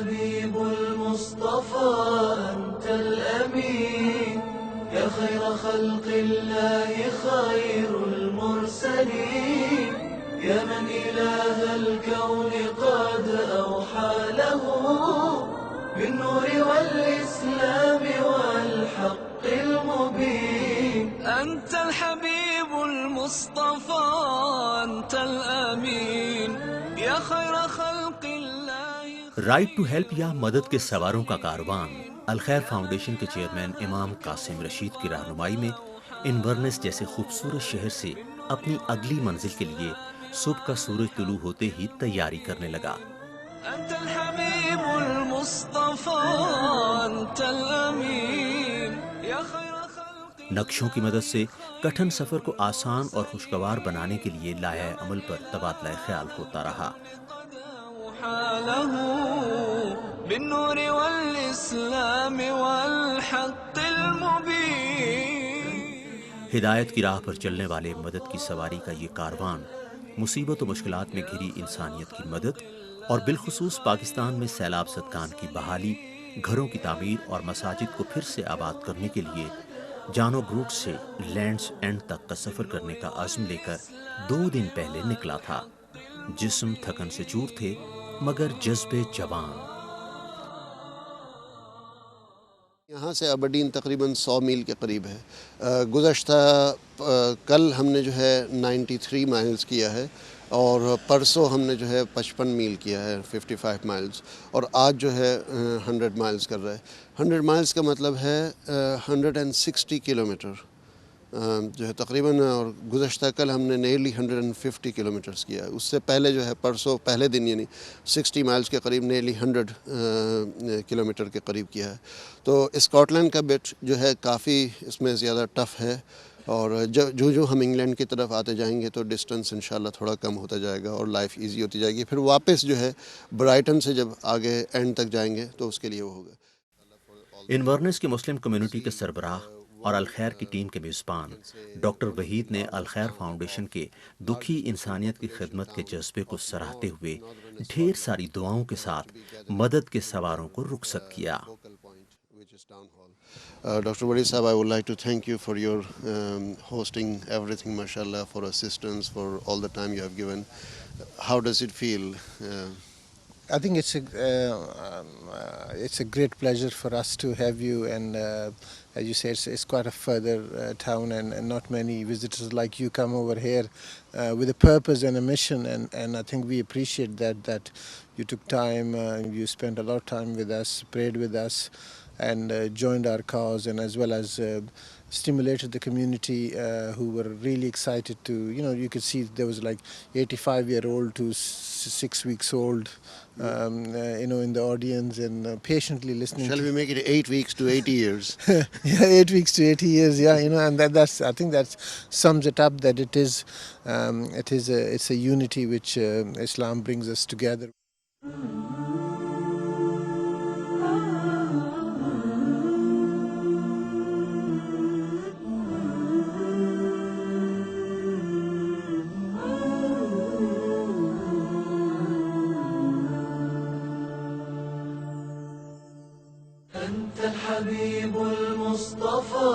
الحبيب المصطفى أنت الأمين يا خير خلق الله خير المرسلين يا من إله الكون قد أوحى له بالنور والإسلام والحق المبين أنت الحبيب المصطفى أنت الأمين يا خير خلق الله. رائٹ ٹو ہیلپ یا مدد کے سواروں کا کاروان الخیر فاؤنڈیشن کے چیئرمین امام قاسم رشید کی رہنمائی میں انورنس جیسے خوبصورت شہر سے اپنی اگلی منزل کے لیے صبح کا سورج طلوع ہوتے ہی تیاری کرنے لگا. أنت الحبيب المصطفى أنت الأمين يا خير خلق. نقشوں کی مدد سے کٹھن سفر کو آسان اور خوشگوار بنانے کے لیے لائحہ عمل پر تبادلہ خیال ہوتا رہا. بالنور والإسلام والحق المبين. ہدایت کی راہ پر چلنے والے مدد کی سواری کا یہ کاروان مصیبت و مشکلات میں گھری انسانیت کی مدد اور بالخصوص پاکستان میں سیلاب زدگان کی بحالی، گھروں کی تعمیر اور مساجد کو پھر سے آباد کرنے کے لیے جانو گروٹ سے لینڈز اینڈ تک کا سفر کرنے کا عزم لے کر 2 دن پہلے نکلا تھا. جسم تھکن سے چور تھے مگر جذبے جوان. یہاں سے ابرڈین تقریباً 100 میل کے قریب ہے. گزشتہ کل ہم نے جو ہے 93 مائلز کیا ہے اور پرسوں ہم نے جو ہے 55 میل کیا ہے 55 مائلز اور آج جو ہے 100 مائلز کر رہا ہے. 100 مائلز کا مطلب ہے 160 کلومیٹر جو ہے تقریباً. اور گزشتہ کل ہم نے نیرلی 150 کلومیٹرز کیا ہے. اس سے پہلے جو ہے پرسوں پہلے دن یعنی 60 مائلز کے قریب نیرلی 100 کلومیٹر کے قریب کیا ہے. تو اسکاٹ لینڈ کا بٹ جو ہے کافی اس میں زیادہ ٹف ہے اور جو ہم انگلینڈ کی طرف آتے جائیں گے تو ڈسٹنس انشاءاللہ تھوڑا کم ہوتا جائے گا اور لائف ایزی ہوتی جائے گی. پھر واپس جو ہے برائٹن سے جب آگے اینڈ تک جائیں گے تو اس کے لیے وہ ہوگا. انورنس کی مسلم کمیونٹی کے سربراہ اور الخیر کی ٹیم کے میزبان ڈاکٹر وحید نے الخیر فاؤنڈیشن کے دکھی انسانیت کی خدمت کے جذبے کو سراہتے ہوئے ڈھیر ساری دعاؤں کے ساتھ مدد کے سواروں کو رخصت کیا. Dr. Wali Sahab, I would like to thank you for your hosting everything, mashallah, for assistance, for all the time you have given. How does it feel? I think it's a great pleasure for us to have you, and as you say, it's quite a further town, and not many visitors like you come over here with a purpose and a mission, and I think we appreciate that you took time, you spent a lot of time with us, prayed with us, and joined our cause, and as well as stimulated the community who were really excited to, you could see there was like 85-year-old to 6 weeks old, in the audience and patiently listening. Shall we make it 8 weeks to 80 years? Yeah, 8 weeks to 80 years, yeah, and that's, I think that sums it up, that it's a unity which Islam brings us together. أنت الحبيب المصطفى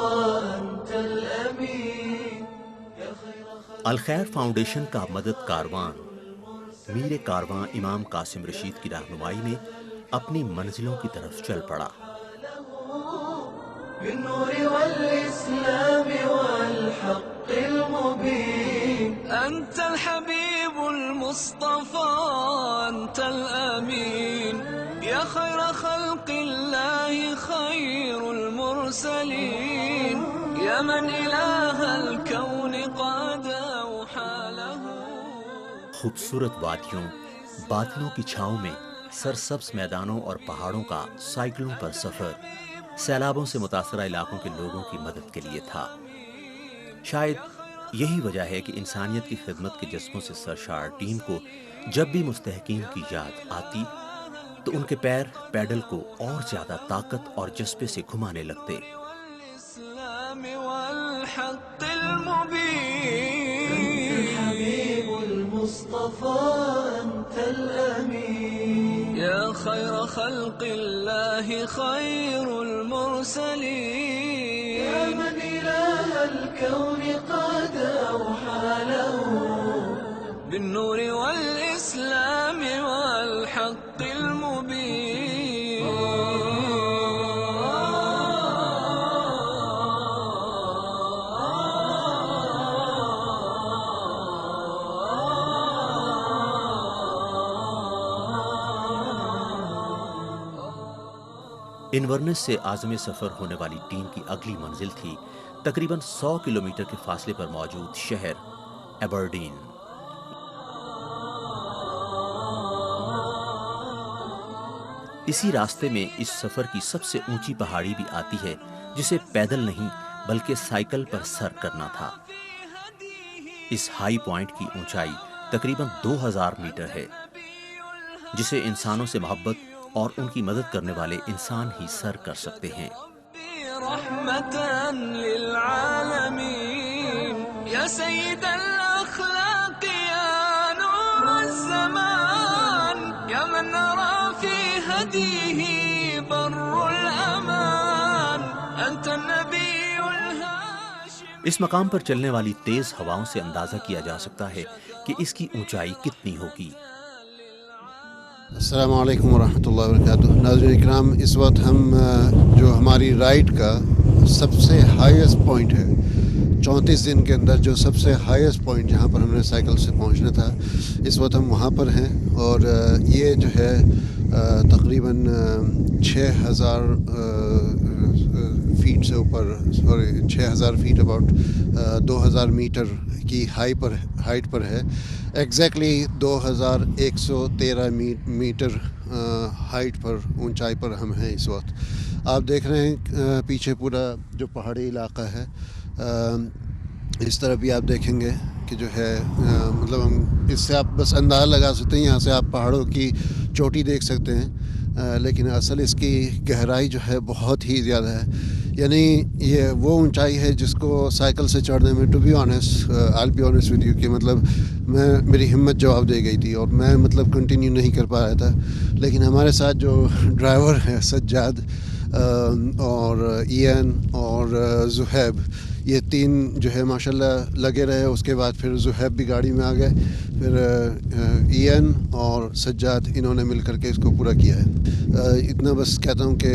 أنت الأمين يا خير خلق. الخیر foundation کا مدد کاروان میر کارواں امام قاسم رشید کی رہنمائی میں اپنی منزلوں کی طرف چل پڑا. بالنور والإسلام والحق المبين أنت الحبيب المصطفى أنت الأمين يا خير خلق الله خير المرسلين يا من إله الكون قد أوحى له. خوبصورت وادیوں، بادلوں کی چھاؤں میں سرسبز میدانوں اور پہاڑوں کا سائیکلوں پر سفر سیلابوں سے متاثرہ علاقوں کے لوگوں کی مدد کے لیے تھا. شاید یہی وجہ ہے کہ انسانیت کی خدمت کے جذبوں سے سرشار ٹیم کو جب بھی مستحقین کی یاد آتی تو ان کے پیر پیڈل کو اور زیادہ طاقت اور جذبے سے گھمانے لگتے. الإسلام والحق المبين الحبيب المصطفى أنت الأمين يا خير خلق الله خير المرسلين يا من إله الكون قد أوحى له بالنور والإسلام والحق المبين انورنس سے عازم سفر ہونے والی ٹیم کی اگلی منزل تھی تقریباً 100 کلومیٹر کے فاصلے پر موجود شہر ایبرڈین۔ اسی راستے میں اس سفر کی سب سے اونچی پہاڑی بھی آتی ہے جسے پیدل نہیں بلکہ سائیکل پر سر کرنا تھا۔ اس ہائی پوائنٹ کی اونچائی تقریباً 2000 میٹر ہے جسے انسانوں سے محبت اور ان کی مدد کرنے والے انسان ہی سر کر سکتے ہیں۔ رحمتاً للعالمین یا سید الاخلاق یا نور الزمان یا من نرى في هديه بر الامان انت النبی الهاشم۔ اس مقام پر چلنے والی تیز ہواؤں سے اندازہ کیا جا سکتا ہے کہ اس کی اونچائی کتنی ہوگی۔ السلام علیکم ورحمۃ اللہ وبرکاتہ۔ ناظرین اکرام، اس وقت ہم جو ہماری رائڈ کا سب سے ہائیسٹ پوائنٹ ہے، 34 دن کے اندر جو سب سے ہائیسٹ پوائنٹ جہاں پر ہم نے سائیکل سے پہنچنا تھا، اس وقت ہم وہاں پر ہیں، اور یہ جو ہے تقریباً 6000 فیٹ سے اوپر، 6000 فیٹ اباؤٹ 2000 میٹر کی ہائٹ پر ہے۔ ایگزیکٹلی 2113 میٹر ہائٹ پر، اونچائی پر ہم ہیں اس وقت۔ آپ دیکھ رہے ہیں پیچھے پورا جو پہاڑی علاقہ ہے، اس طرح بھی آپ دیکھیں گے کہ جو ہے مطلب ہم اس سے آپ بس اندازہ لگا سکتے ہیں، یہاں سے آپ پہاڑوں کی چوٹی دیکھ سکتے ہیں، لیکن اصل اس کی گہرائی جو ہے بہت ہی زیادہ ہے۔ یعنی یہ وہ اونچائی ہے جس کو سائیکل سے چڑھنے میں، to be honest, I be honest with you, کہ مطلب میری ہمت جواب دے گئی تھی اور میں مطلب کنٹینیو نہیں کر پا رہا تھا، لیکن ہمارے ساتھ جو ڈرائیور ہے سجاد اور ایان اور زہیب، یہ تین جو ہے ماشاءاللہ لگے رہے۔ اس کے بعد پھر زہیب بھی گاڑی میں آ گئے، پھر ایان اور سجاد انہوں نے مل کر کے اس کو پورا کیا ہے۔ اتنا بس کہتا ہوں کہ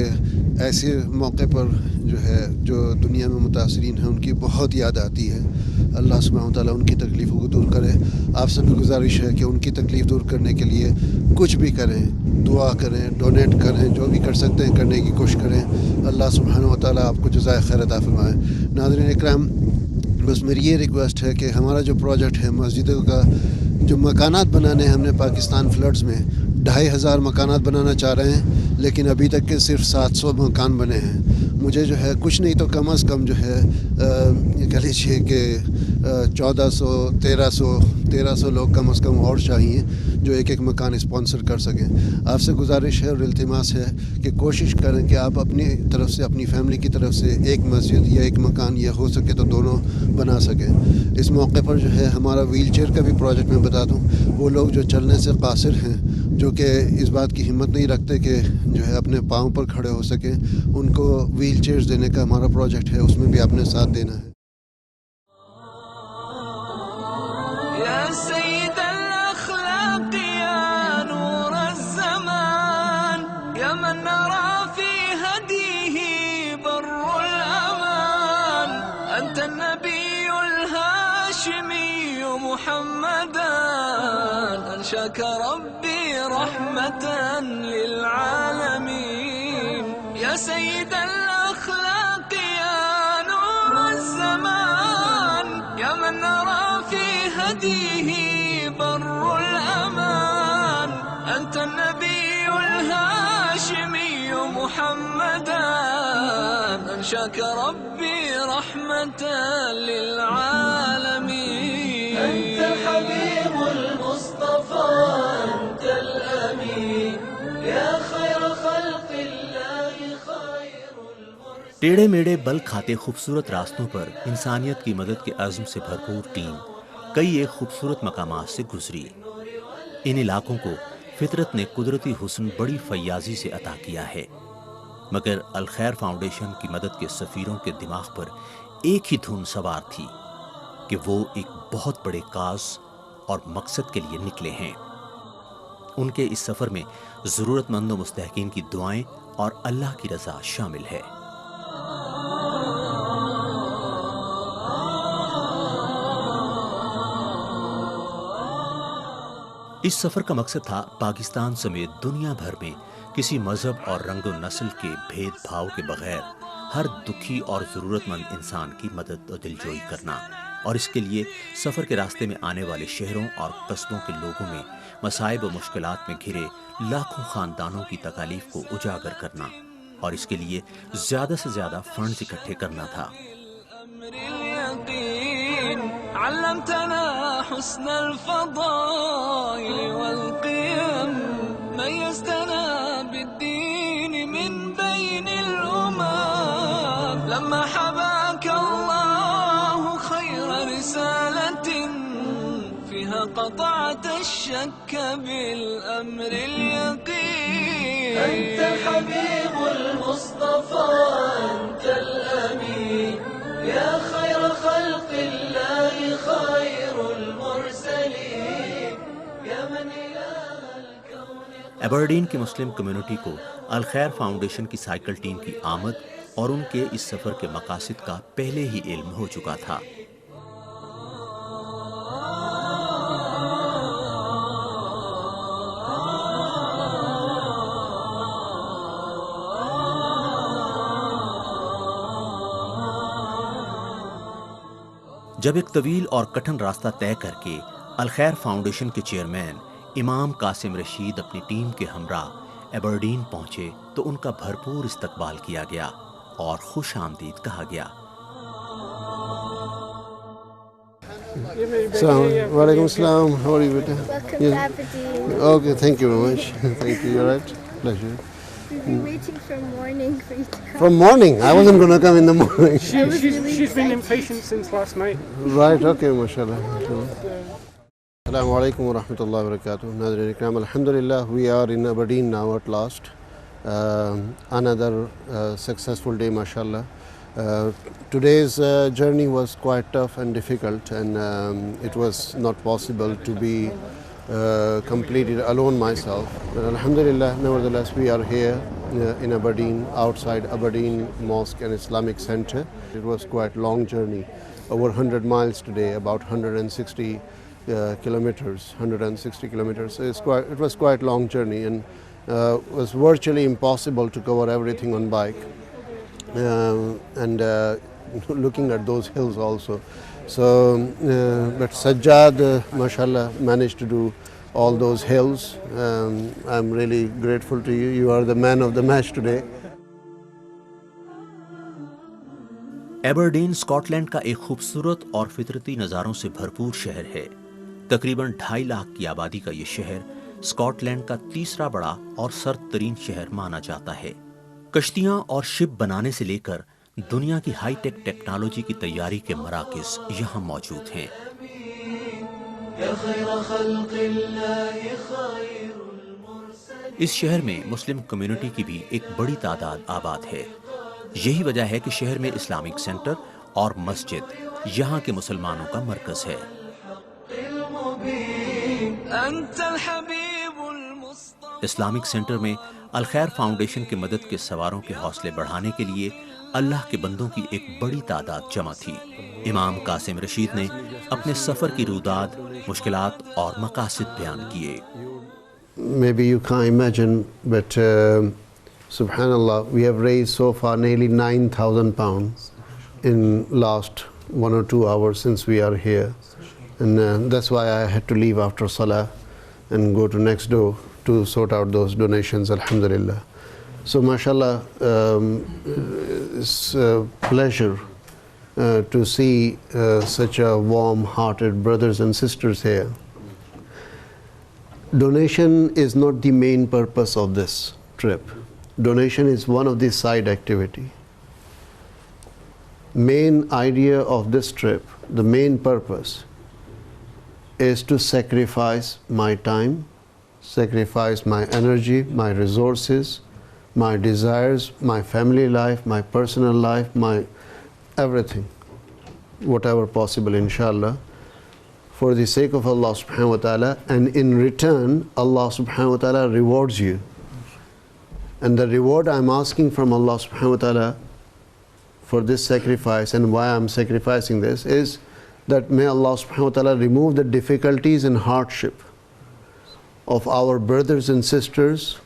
ایسے موقع پر جو ہے جو دنیا میں متاثرین ہیں ان کی بہت یاد آتی ہے۔ اللہ سبحانہ وتعالیٰ ان کی تکلیفوں کو دور کرے۔ آپ سے بھی گزارش ہے کہ ان کی تکلیف دور کرنے کے لیے کچھ بھی کریں، دعا کریں، ڈونیٹ کریں، جو بھی کر سکتے ہیں کرنے کی کوشش کریں۔ اللہ سبحانہ وتعالیٰ آپ کو جزائے خیر عطا فرمائے۔ ناظرین اکرام، بس میری یہ ریکویسٹ ہے کہ ہمارا جو پروجیکٹ ہے مسجدوں کا، جو مکانات بنانے ہیں ہم نے پاکستان فلڈز میں 2500 مکانات بنانا چاہ رہے ہیں، لیکن ابھی تک کے صرف 700 مکان بنے ہیں۔ مجھے جو ہے کچھ نہیں تو کم از کم جو ہے کہہ لیجیے کہ 1300 لوگ کم از کم اور چاہیے جو ایک ایک مکان اسپانسر کر سکیں۔ آپ سے گزارش ہے اور التماس ہے کہ کوشش کریں کہ آپ اپنی طرف سے، اپنی فیملی کی طرف سے ایک مسجد یا ایک مکان، یا ہو سکے تو دونوں بنا سکیں۔ اس موقع پر جو ہے ہمارا ویل چیئر کا بھی پروجیکٹ میں بتا دوں، وہ لوگ جو چلنے سے قاصر ہیں، جو کہ اس بات کی ہمت نہیں رکھتے کہ جو ہے اپنے پاؤں پر کھڑے ہو سکیں، ان کو ویل چیئرز دینے کا ہمارا پروجیکٹ ہے، اس میں بھی آپ نے ساتھ دینا ہے۔ یا سید الاخلاق یا نور الزمان یا من نرى في هديه بر الامان انت النبی الهاشمی محمدا انشاك ربی رحمتا للعالمین یا سید الاخلاق یا نور الزمان یا من نرى في هديه بر الأمان أنت النبي الهاشمي محمدا أنشاك ربي رحمة للعالمين أنت الحبيب المصطفى أنت الأمين يا خير خلق الله خير المرسلين۔ ٹیڑھے میڑے بل کھاتے خوبصورت راستوں پر انسانیت کی مدد کے عزم سے بھرپور ٹیم کئی ایک خوبصورت مقامات سے گزری۔ ان علاقوں کو فطرت نے قدرتی حسن بڑی فیاضی سے عطا کیا ہے، مگر الخیر فاؤنڈیشن کی مدد کے سفیروں کے دماغ پر ایک ہی دھن سوار تھی کہ وہ ایک بہت بڑے کاز اور مقصد کے لیے نکلے ہیں۔ ان کے اس سفر میں ضرورت مند و مستحقین کی دعائیں اور اللہ کی رضا شامل ہے۔ اس سفر کا مقصد تھا پاکستان سمیت دنیا بھر میں کسی مذہب اور رنگ و نسل کے بھید بھاؤ کے بغیر ہر دکھی اور ضرورت مند انسان کی مدد و دلجوئی کرنا، اور اس کے لیے سفر کے راستے میں آنے والے شہروں اور قصبوں کے لوگوں میں مصائب و مشکلات میں گھرے لاکھوں خاندانوں کی تکالیف کو اجاگر کرنا، اور اس کے لیے زیادہ سے زیادہ فنڈز اکٹھے کرنا تھا۔ علمتنا حسن الفضائل والقيم ميزتنا بالدين من بين الأمم لما حباك الله خير رسالة فيها قطعت الشك بالأمر اليقين أنت حبيب المصطفى أنت الأمين يا خير خلق الله خير المرسلين يا من إله الكون۔ ایبرڈین کی مسلم کمیونٹی کو الخیر فاؤنڈیشن کی سائیکل ٹیم کی آمد اور ان کے اس سفر کے مقاصد کا پہلے ہی علم ہو چکا تھا۔ جب ایک طویل اور کٹھن راستہ طے کر کے الخیر فاؤنڈیشن کے چیئرمین امام قاسم رشید اپنی ٹیم کے ہمراہ ایبرڈین پہنچے تو ان کا بھرپور استقبال کیا گیا اور خوش آمدید کہا گیا۔ وعلیکم السلام، how are you beta? Okay, thank you very much. Thank you, you're right. Pleasure. We've been waiting from morning for you to come. From morning? I wasn't going to come in the morning. She's been impatient since last night. Right, okay, mashallah. Assalamu alaikum wa rahmatullahi wa barakatuh. Naazreen ikram, alhamdulillah, we are in Aberdeen now at last. Another successful day, mashallah. Today's journey was quite tough and difficult, and it was not possible to be completed alone myself. But alhamdulillah, nevertheless, we are here in Aberdeen, outside Aberdeen Mosque and Islamic Center. It was quite long journey, over 100 miles today, about 160 kilometers, 160 kilometers. It was quite long journey, and was virtually impossible to cover everything on bike, and looking at those hills also. So, but Sajjad, mashallah, managed to do all those hills. I'm really grateful to you. You are the man of the match today. Aberdeen Scotland کا ایک خوبصورت اور فطرتی نظاروں سے بھرپور شہر ہے۔ تقریباً 2.5 لاکھ کی آبادی کا یہ شہر اسکاٹ لینڈ کا تیسرا بڑا اور سرد ترین شہر مانا جاتا ہے۔ کشتیاں اور شپ بنانے سے لے کر دنیا کی ہائی ٹیک ٹیکنالوجی کی تیاری کے مراکز یہاں موجود ہیں۔ اس شہر میں مسلم کمیونٹی کی بھی ایک بڑی تعداد آباد ہے۔ یہی وجہ ہے کہ شہر میں اسلامک سینٹر اور مسجد یہاں کے مسلمانوں کا مرکز ہے۔ اسلامک سینٹر میں الخیر فاؤنڈیشن کی مدد کے سواروں کے حوصلے بڑھانے کے لیے اللہ کے بندوں کی ایک بڑی تعداد جمع تھی۔ امام قاسم رشید نے اپنے سفر کی روداد، مشکلات اور مقاصد بیان کیے۔ Maybe you can't imagine, but subhanallah, we have raised so far nearly 9,000 pounds in last 1 or 2 hours since we are here, and that's why I had to leave after Salah and go to next door to sort out those donations, alhamdulillah. So mashallah, it's a pleasure to see such a warm-hearted brothers and sisters here. Donation is not the main purpose of this trip. Donation is one of the side activity. Main idea of this trip, the main purpose is to sacrifice my time, sacrifice my energy, my resources, my desires, my family life, my personal life, my everything, whatever possible, inshallah, for the sake of Allah subhanahu wa ta'ala, and in return Allah subhanahu wa ta'ala rewards you. And the reward I'm asking from Allah subhanahu wa ta'ala for this sacrifice, and why I'm sacrificing this, is that may Allah subhanahu wa ta'ala remove the difficulties and hardship of our brothers and sisters,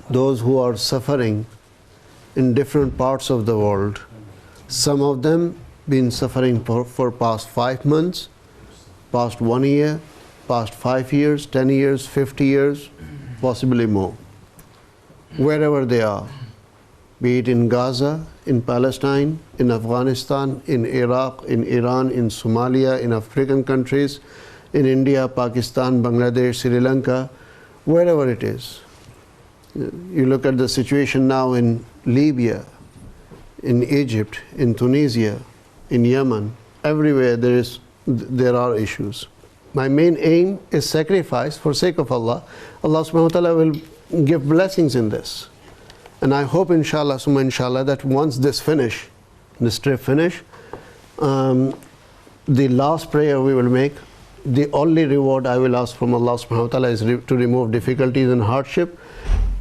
those who are suffering in different parts of the world. Some of them been suffering for past 5 months, past 1 year, past 5 years, 10 years, 50 years, possibly more. Wherever they are, be it in Gaza, in Palestine, in Afghanistan, in Iraq, in Iran, in Somalia, in African countries, in India, Pakistan, Bangladesh, Sri Lanka, wherever it is. You look at the situation now in Libya, in Egypt, in Tunisia, in Yemen, everywhere there are issues. My main aim is sacrifice for sake of Allah. Allah subhanahu wa ta'ala will give blessings in this. And I hope inshallah, summa inshallah, that once this trip finish, the last prayer we will make, the only reward I will ask from Allah subhanahu wa ta'ala is to remove difficulties and hardship,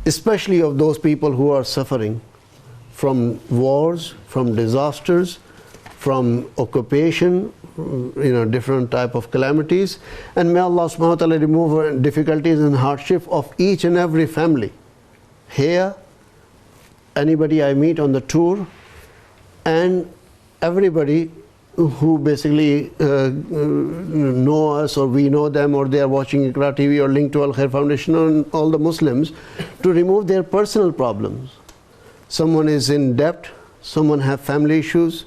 especially of those people who are suffering from wars, from disasters, from occupation, different type of calamities. And may Allah subhanahu wa ta'ala remove difficulties and hardship of each and every family. Here, anybody I meet on the tour, and everybody who basically know us, or we know them, or they are watching Iqra TV or linked to Al Khair Foundation, and all the Muslims, to remove their personal problems. Someone is in debt, someone have family issues,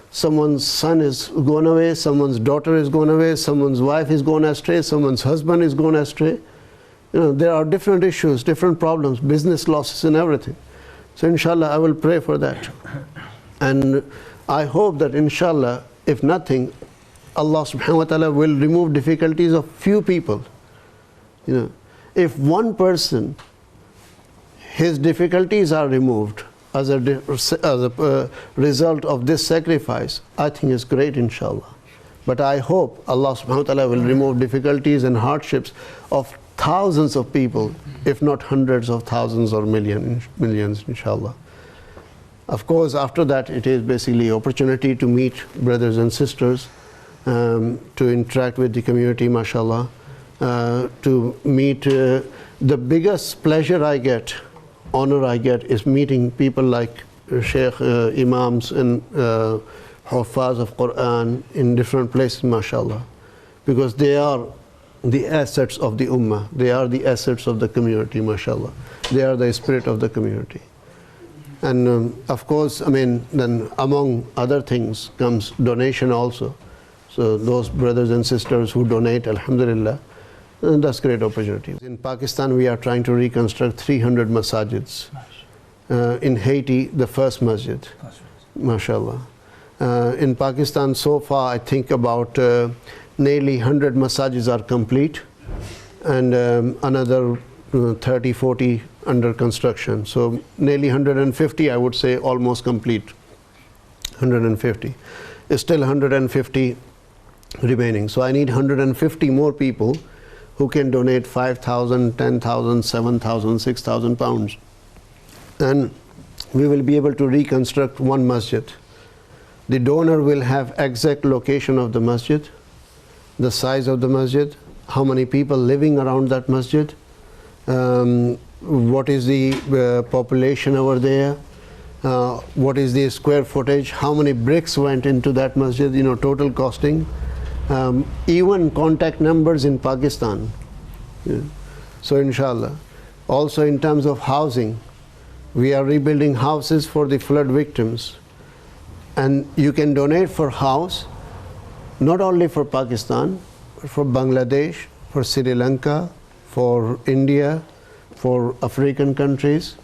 someone's son is gone away, someone's daughter is gone away, someone's wife is gone astray, someone's husband is gone astray. There are different issues, different problems, business losses and everything. So inshallah I will pray for that. And I hope that inshallah, if nothing, Allah subhanahu wa ta'ala will remove difficulties of few people. If one person, his difficulties are removed as a result of this sacrifice, I think it's great, inshallah. But I hope Allah subhanahu wa ta'ala will remove difficulties and hardships of thousands of people, if not hundreds of thousands or millions, inshallah. Of course, after that, it is basically opportunity to meet brothers and sisters, to interact with the community, mashallah, to meet. The biggest pleasure I get, honor I get, is meeting people like Sheikh, Imams and Huffaz of Quran in different places, mashallah, because they are the assets of the ummah, they are the assets of the community, mashallah. They are the spirit of the community. And of course, then among other things comes donation also. So those brothers and sisters who donate, alhamdulillah, that's great opportunity. In Pakistan, we are trying to reconstruct 300 masajids. In Haiti, the first masjid, mashallah. In Pakistan, so far, I think about nearly 100 masajids are complete, and another 30, 40 under construction. So nearly 150, I would say, almost complete. 150. Still 150 remaining. So I need 150 more people who can donate 5,000, 10,000, 7,000, 6,000 pounds. And we will be able to reconstruct one masjid. The donor will have exact location of the masjid, the size of the masjid, how many people living around that masjid, what is the population over there, what is the square footage, how many bricks went into that masjid, total costing, even contact numbers in Pakistan. So inshallah. Also in terms of housing, we are rebuilding houses for the flood victims, and you can donate for house not only for Pakistan, but for Bangladesh, for Sri Lanka, for India, for African countries,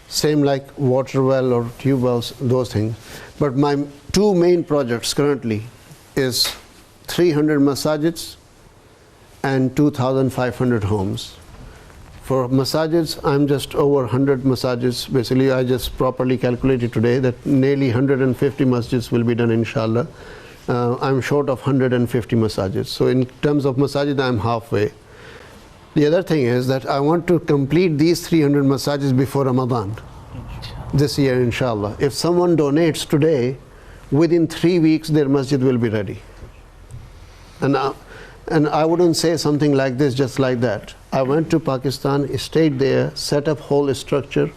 same like water well or tube wells, those things. But my two main projects currently is 300 masajids and 2,500 homes. For massages, I'm just over 100 massages. Basically, I just properly calculated today that nearly 150 masjids will be done, inshallah. I'm short of 150 massages. So in terms of massages, I'm halfway. The other thing is that I want to complete these 300 massages before Ramadan this year, inshallah. If someone donates today, within 3 weeks their masjid will be ready. And I wouldn't say something like this just like that. I went to Pakistan, stayed there, set up whole structure,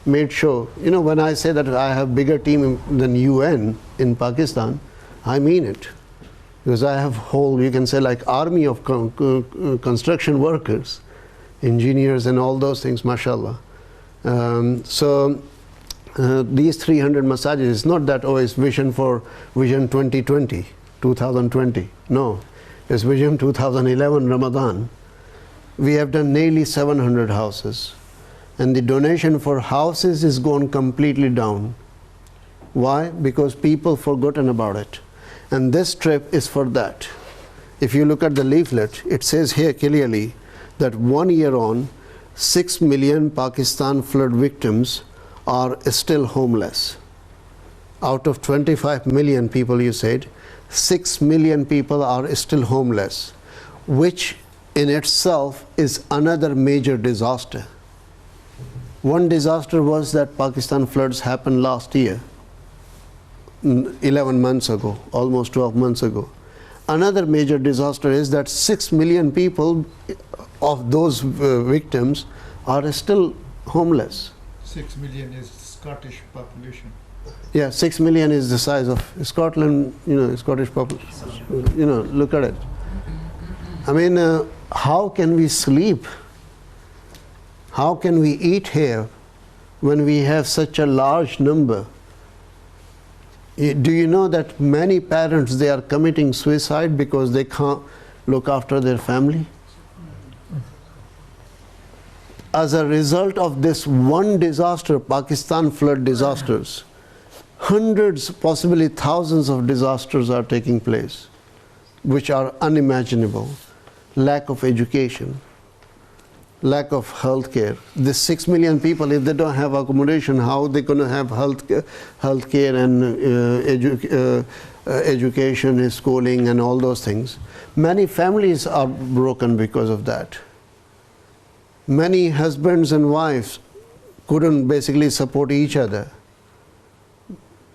made sure. You know, when I say that I have bigger team than UN in Pakistan, I mean it. Because I have whole, you can say, like army of construction workers, engineers and all those things, mashallah. These 300 massages, it's not that, oh, it's vision 2020. No, it's vision 2011 Ramadan. We have done nearly 700 houses. And the donation for houses is gone completely down. Why? Because people forgotten about it. And this trip is for that. If you look at the leaflet, it says here clearly that 1 year on, 6 million Pakistan flood victims are still homeless. Out of 25 million people, you said, 6 million people are still homeless, which in itself is another major disaster. One disaster was that Pakistan floods happened last year, 11 months ago, almost 12 months ago. Another major disaster is that 6 million people of those victims are still homeless. 6 million is Scottish population. Yeah, 6 million is the size of Scotland, you know, Scottish population. You know, look at it. I mean, how can we sleep? How can we eat here when we have such a large number? Do you know that many parents, they are committing suicide because they can't look after their family? As a result of this one disaster, Pakistan flood disasters, hundreds, possibly thousands of disasters are taking place, which are unimaginable. Lack of education, lack of health care. The 6 million people, if they don't have accommodation, how are they going to have health care and education, schooling and all those things? Many families are broken because of that. Many husbands and wives couldn't basically support each other.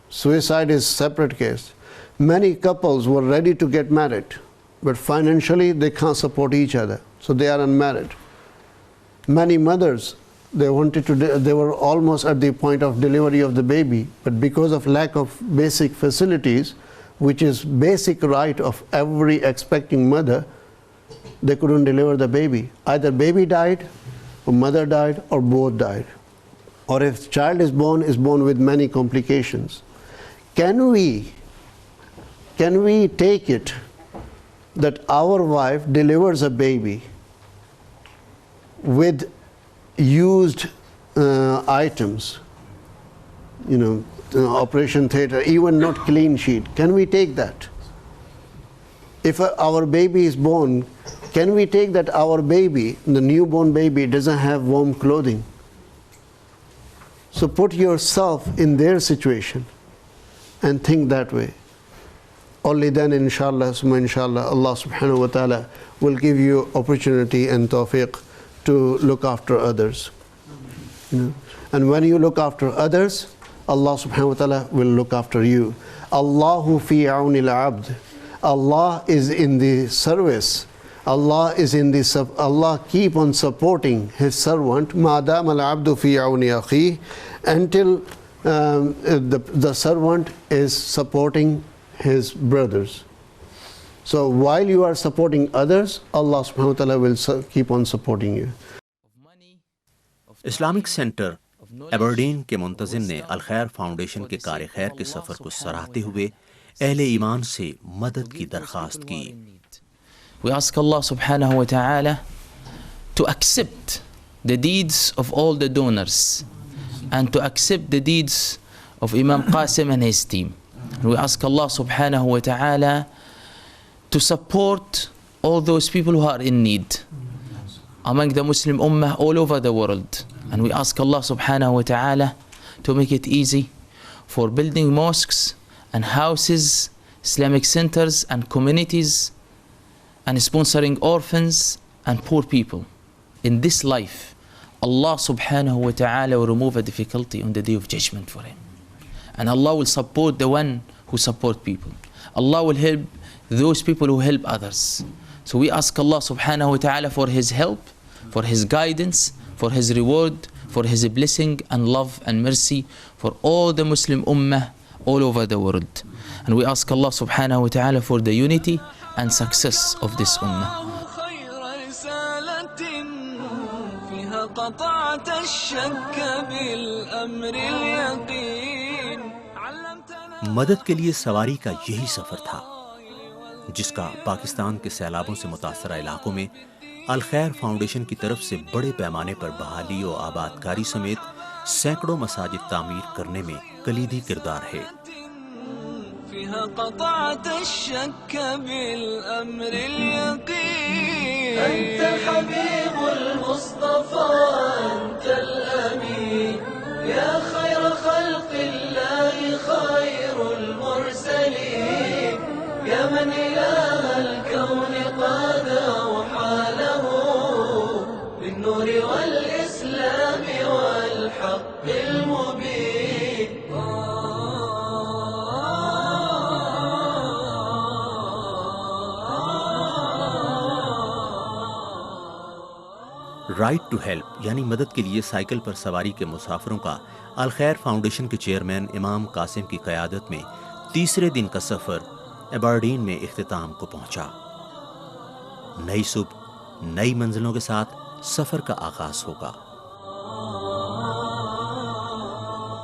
Suicide is a separate case. Many couples were ready to get married, but financially they can't support each other, so they are unmarried. Many mothers, they were almost at the point of delivery of the baby, but because of lack of basic facilities, which is basic right of every expecting mother, they couldn't deliver the baby. Either baby died, or mother died, or both died. Or if child is born with many complications. Can we take it that our wife delivers a baby with used items, you know, operation theater, even not clean sheet? Can we take that? If our baby is born, can we take that our baby, the newborn baby, doesn't have warm clothing? So put yourself in their situation and think that way. Only then, inshallah, Allah subhanahu wa ta'ala will give you opportunity and tawfiq to look after others. You know? And when you look after others, Allah subhanahu wa ta'ala will look after you. Allahu fi auni al-abd. Allah is in the service. Allah keep on supporting His servant. Ma'adam al-abdu fi auni akhi, until the servant is supporting his brothers. So while you are supporting others, Allah subhanahu wa ta'ala will keep on supporting you. Islamic centre Aberdeen کے منتظم نے الخیر foundation کے کار خیر کے سفر کو سراہتے ہوئے اہل ایمان سے مدد کی درخواست کی. We ask Allah subhanahu wa ta'ala to accept the deeds of all the donors and to accept the deeds of Imam Qasim and his team. We ask Allah subhanahu wa ta'ala to support all those people who are in need. among the Muslim Ummah all over the world. And we ask Allah subhanahu wa ta'ala to make it easy for building mosques and houses, Islamic centers and communities, and sponsoring orphans and poor people. In this life, Allah subhanahu wa ta'ala will remove a difficulty on the day of judgment for him. And Allah will support the one who support people. Allah will help those people who help others. So we ask Allah subhanahu wa ta'ala for His help, for His guidance, for His reward, for His blessing and love and mercy for all the Muslim Ummah all over the world. And we ask Allah subhanahu wa ta'ala for the unity and success of this Ummah. قطعت الشك بالأمر اليقين. مدد کے لیے سواری کا یہی سفر تھا جس کا پاکستان کے سیلابوں سے متاثرہ علاقوں میں الخیر فاؤنڈیشن کی طرف سے بڑے پیمانے پر بحالی و آبادکاری سمیت سینکڑوں مساجد تعمیر کرنے میں کلیدی کردار ہے. فيها قطعت الشك بالأمر اليقين. أنت الحبيب المصطفى أنت الأمين يا خير خلق الله خير المرسلين يا من إله الكون قاد وحاله بالنور والإسلام والحق المبين. رائٹ ٹو ہیلپ یعنی مدد کے لیے سائیکل پر سواری کے مسافروں کا الخیر فاؤنڈیشن کے چیئرمین امام قاسم کی قیادت میں تیسرے دن کا سفر ایبرڈین میں اختتام کو پہنچا. نئی صبح نئی منزلوں کے ساتھ سفر کا آغاز ہوگا.